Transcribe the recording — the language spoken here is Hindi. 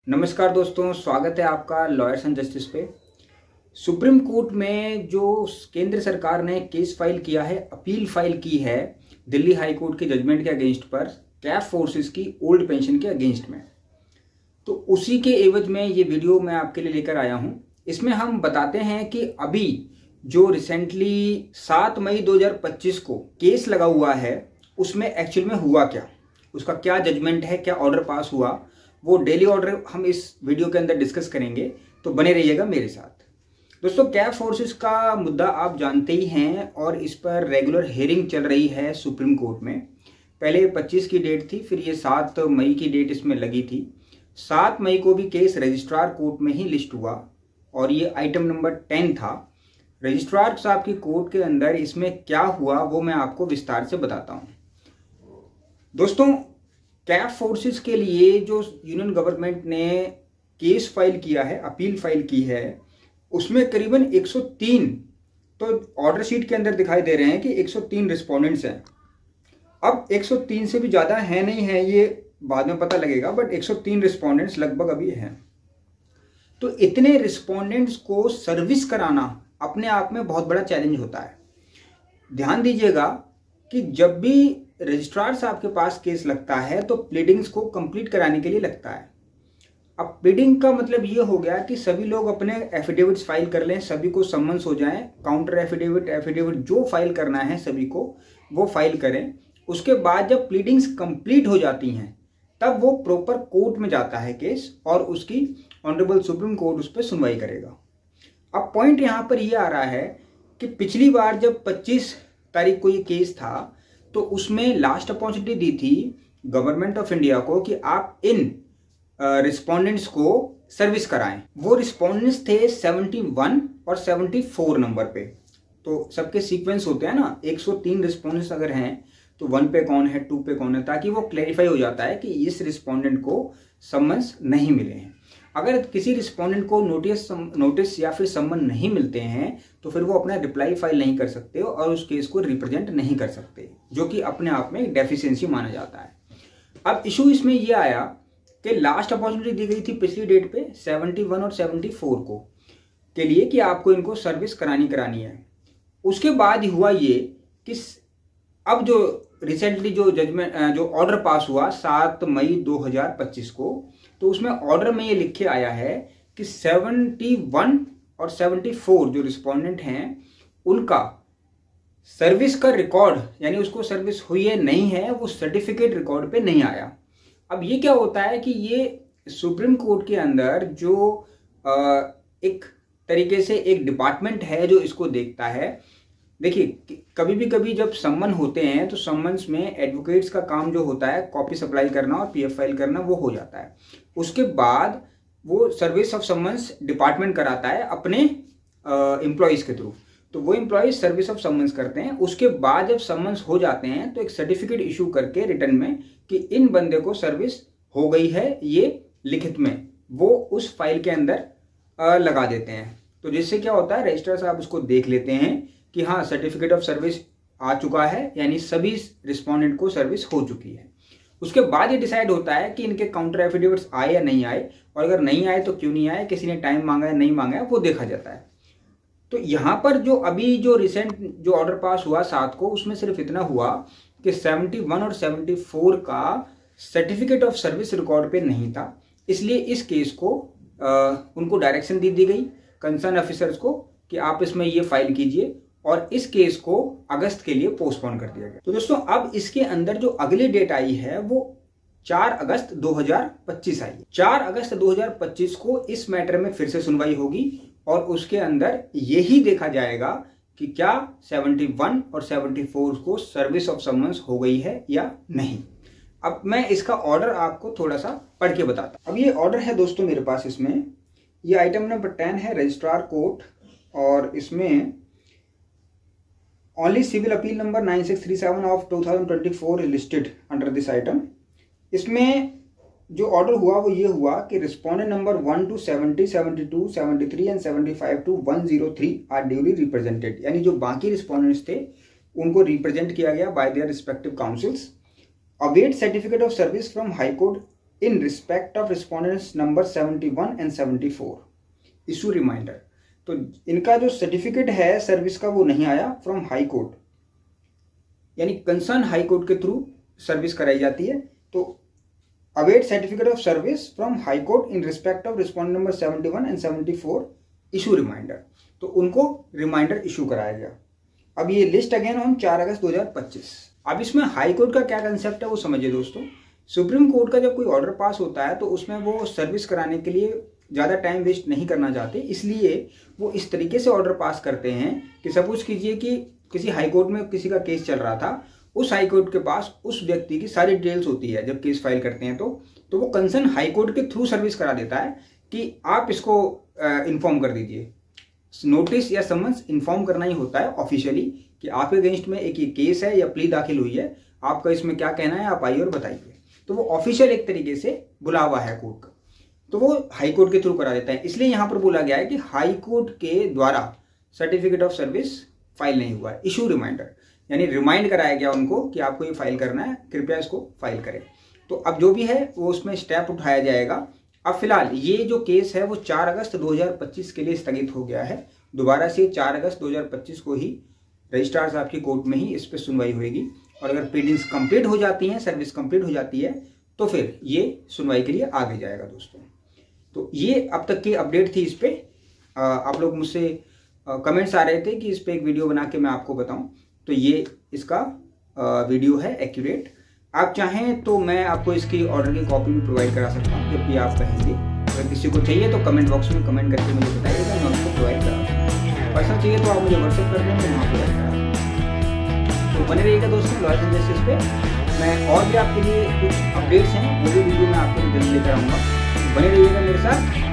नमस्कार दोस्तों, स्वागत है आपका लॉयर्स एंड जस्टिस पे। सुप्रीम कोर्ट में जो केंद्र सरकार ने केस फाइल किया है, अपील फाइल की है दिल्ली हाई कोर्ट के जजमेंट के अगेंस्ट पर, कैफ फोर्सेस की ओल्ड पेंशन के अगेंस्ट में, तो उसी के एवज में ये वीडियो मैं आपके लिए लेकर आया हूँ। इसमें हम बताते हैं कि अभी जो रिसेंटली 7 मई 2025 को केस लगा हुआ है उसमें एक्चुअल में हुआ क्या, उसका क्या जजमेंट है, क्या ऑर्डर पास हुआ, वो डेली ऑर्डर हम इस वीडियो के अंदर डिस्कस करेंगे, तो बने रहिएगा मेरे साथ। दोस्तों, कैफ फोर्सेस का मुद्दा आप जानते ही हैं और इस पर रेगुलर हियरिंग चल रही है सुप्रीम कोर्ट में। पहले 25 की डेट थी, फिर ये 7 मई की डेट इसमें लगी थी। 7 मई को भी केस रजिस्ट्रार कोर्ट में ही लिस्ट हुआ और ये आइटम नंबर 10 था। रजिस्ट्रार साहब की कोर्ट के अंदर इसमें क्या हुआ वो मैं आपको विस्तार से बताता हूँ। दोस्तों, कैफ फोर्सेस के लिए जो यूनियन गवर्नमेंट ने केस फाइल किया है, अपील फाइल की है, उसमें करीबन 103, तो ऑर्डर शीट के अंदर दिखाई दे रहे हैं कि 103 रिस्पोंडेंट्स हैं। अब 103 से भी ज़्यादा है नहीं है, ये बाद में पता लगेगा, बट 103 रिस्पोंडेंट्स लगभग अभी हैं। तो इतने रिस्पोंडेंट्स को सर्विस कराना अपने आप में बहुत बड़ा चैलेंज होता है। ध्यान दीजिएगा कि जब भी रजिस्ट्रार साहब के पास केस लगता है तो प्लीडिंग्स को कंप्लीट कराने के लिए लगता है। अब प्लीडिंग का मतलब ये हो गया कि सभी लोग अपने एफिडेविट्स फाइल कर लें, सभी को सम्मन्स हो जाएं, काउंटर एफिडेविट जो फाइल करना है सभी को वो फाइल करें। उसके बाद जब प्लीडिंग्स कंप्लीट हो जाती हैं तब वो प्रॉपर कोर्ट में जाता है केस और उसकी ऑनरेबल सुप्रीम कोर्ट उस पर सुनवाई करेगा। अब पॉइंट यहाँ पर ये आ रहा है कि पिछली बार जब 25 तारीख को ये केस था तो उसमें लास्ट अपॉर्चुनिटी दी थी गवर्नमेंट ऑफ इंडिया को कि आप इन रिस्पोंडेंट्स को सर्विस कराएं। वो रिस्पोंडेंट्स थे 71 और 74 नंबर पे। तो सबके सीक्वेंस होते हैं ना, 103 रिस्पोंडेंट्स अगर हैं तो 1 पे कौन है, 2 पे कौन है, ताकि वो क्लैरिफाई हो जाता है कि इस रिस्पोंडेंट को सम्मन्स नहीं मिले हैं। अगर किसी रिस्पोंडेंट को नोटिस या फिर सम्मन नहीं मिलते हैं तो फिर वो अपना रिप्लाई फाइल नहीं कर सकते और उस केस को रिप्रेजेंट नहीं कर सकते, जो कि अपने आप में एक डेफिशिएंसी माना जाता है। अब इशू इसमें ये आया कि लास्ट अपॉर्चुनिटी दी गई थी पिछली डेट पे 71 और 74 को के लिए कि आपको इनको सर्विस करानी है। उसके बाद हुआ ये कि अब जो रिसेंटली जो जजमेंट जो ऑर्डर पास हुआ 7 मई 2025 को, तो उसमें ऑर्डर में ये लिख के आया है कि 71 और 74 जो रिस्पोंडेंट हैं उनका सर्विस का रिकॉर्ड, यानी उसको सर्विस हुई है नहीं है, वो सर्टिफिकेट रिकॉर्ड पे नहीं आया। अब ये क्या होता है कि ये सुप्रीम कोर्ट के अंदर जो एक तरीके से एक डिपार्टमेंट है जो इसको देखता है। देखिए, कभी जब सम्मन होते हैं तो सम्मन्स में एडवोकेट्स का काम जो होता है कॉपी सप्लाई करना और पीएफ फाइल करना, वो हो जाता है। उसके बाद वो सर्विस ऑफ सम्मन्स डिपार्टमेंट कराता है अपने एम्प्लॉयज के थ्रू, तो वो एम्प्लॉयज सर्विस ऑफ सम्मन्स करते हैं। उसके बाद जब सम्मन्स हो जाते हैं तो एक सर्टिफिकेट इशू करके रिटर्न में कि इन बंदे को सर्विस हो गई है, ये लिखित में वो उस फाइल के अंदर लगा देते हैं। तो जिससे क्या होता है, रजिस्ट्रार साहब उसको देख लेते हैं कि हाँ, सर्टिफिकेट ऑफ सर्विस आ चुका है, यानी सभी रिस्पोंडेंट को सर्विस हो चुकी है। उसके बाद ये डिसाइड होता है कि इनके काउंटर एफिडेविट्स आए या नहीं आए, और अगर नहीं आए तो क्यों नहीं आए, किसी ने टाइम मांगा है नहीं मांगा है, वो देखा जाता है। तो यहाँ पर जो अभी जो रिसेंट जो ऑर्डर पास हुआ 7 को, उसमें सिर्फ इतना हुआ कि 71 और 74 का सर्टिफिकेट ऑफ सर्विस रिकॉर्ड पे नहीं था, इसलिए इस केस को उनको डायरेक्शन दी गई कंसर्न ऑफिसर्स को कि आप इसमें ये फाइल कीजिए, और इस केस को अगस्त के लिए पोस्टपोन कर दिया गया। तो दोस्तों, अब इसके अंदर जो अगली डेट आई है वो 4 अगस्त 2025 आई। 4 अगस्त 2025 को इस मैटर में फिर से सुनवाई होगी और उसके अंदर यही देखा जाएगा कि क्या 71 और 74 को सर्विस ऑफ सम्मन्स हो गई है या नहीं। अब मैं इसका ऑर्डर आपको थोड़ा सा पढ़ के बताता हूं। अब ये ऑर्डर है दोस्तों मेरे पास, इसमें ये आइटम नंबर 10 है, रजिस्ट्रार कोर्ट, और इसमें only civil appeal number 9637 of 2024 is listed under this item. इसमें जो ऑर्डर हुआ वो ये हुआ कि respondent number 1 to 70, 72, 73 and 75 to 103 are duly represented, यानी जो बाकी रिस्पोंडेंट्स थे उनको रिप्रेजेंट किया गया by their respective counsels. Await certificate of service from high court in respect of respondents number 71 and 74 issue reminder. तो इनका जो सर्टिफिकेट है सर्विस का वो नहीं आया फ्रॉम हाई कोर्ट, यानी कंसर्न हाई कोर्ट के थ्रू सर्विस कराई जाती है। तो await certificate of service from high court in respect of respondent number 71 and 74 issue reminder. तो उनको रिमाइंडर इशू कराया गया। अब ये लिस्ट अगेन ऑन 4 अगस्त 2025। अब इसमें हाई कोर्ट का क्या कंसेप्ट है वो समझिए दोस्तों। सुप्रीम कोर्ट का जब कोई ऑर्डर पास होता है तो उसमें वो सर्विस कराने के लिए ज़्यादा टाइम वेस्ट नहीं करना चाहते, इसलिए वो इस तरीके से ऑर्डर पास करते हैं कि सपोज कीजिए कि किसी हाई कोर्ट में किसी का केस चल रहा था, उस हाई कोर्ट के पास उस व्यक्ति की सारी डिटेल्स होती है जब केस फाइल करते हैं तो वो कंसर्न हाई कोर्ट के थ्रू सर्विस करा देता है कि आप इसको इन्फॉर्म कर दीजिए। नोटिस या समन्स इन्फॉर्म करना ही होता है ऑफिशियली कि आपके अगेंस्ट में एक ये केस है या प्ली दाखिल हुई है, आपका इसमें क्या कहना है, आप आइए और बताइए। तो वो ऑफिशियल एक तरीके से बुलावा है कोर्ट का, तो वो हाई कोर्ट के थ्रू करा देता है। इसलिए यहाँ पर बोला गया है कि हाई कोर्ट के द्वारा सर्टिफिकेट ऑफ सर्विस फाइल नहीं हुआ है, इशू रिमाइंडर, यानी रिमाइंड कराया गया उनको कि आपको ये फाइल करना है, कृपया इसको फाइल करें। तो अब जो भी है वो उसमें स्टेप उठाया जाएगा। अब फिलहाल ये जो केस है वो 4 अगस्त 2025 के लिए स्थगित हो गया है। दोबारा से 4 अगस्त 2025 को ही रजिस्ट्रार साहब की कोर्ट में ही इस पर सुनवाई होगी, और अगर प्लीडिंग्स कंप्लीट हो जाती हैं, सर्विस कंप्लीट हो जाती है, तो फिर ये सुनवाई के लिए आगे जाएगा दोस्तों। तो ये अब तक की अपडेट थी इस पर। आप लोग मुझसे कमेंट्स आ रहे थे कि इस पर एक वीडियो बना के मैं आपको बताऊं, तो ये इसका वीडियो है एक्यूरेट। आप चाहें तो मैं आपको इसकी ऑर्डर की कॉपी भी प्रोवाइड करा सकता हूँ जब भी आप कहेंगे। अगर किसी को चाहिए तो कमेंट बॉक्स में कमेंट करके मुझे बताइएगा, मैं उसको प्रोवाइड करा दूँगा। पर्सनल चाहिए तो आप मुझे व्हाट्सएप कर दें, मैं वहाँ प्रोवाइड करा दूँगा। तो बने रहिएगा दोस्तों लॉयर्स एंड जस्टिस पे। मैं और भी आपके लिए कुछ अपडेट्स हैं वो भी वीडियो में आपके लिए जल्द लेकर आऊँगा। बने रहिएगा मेरे साथ।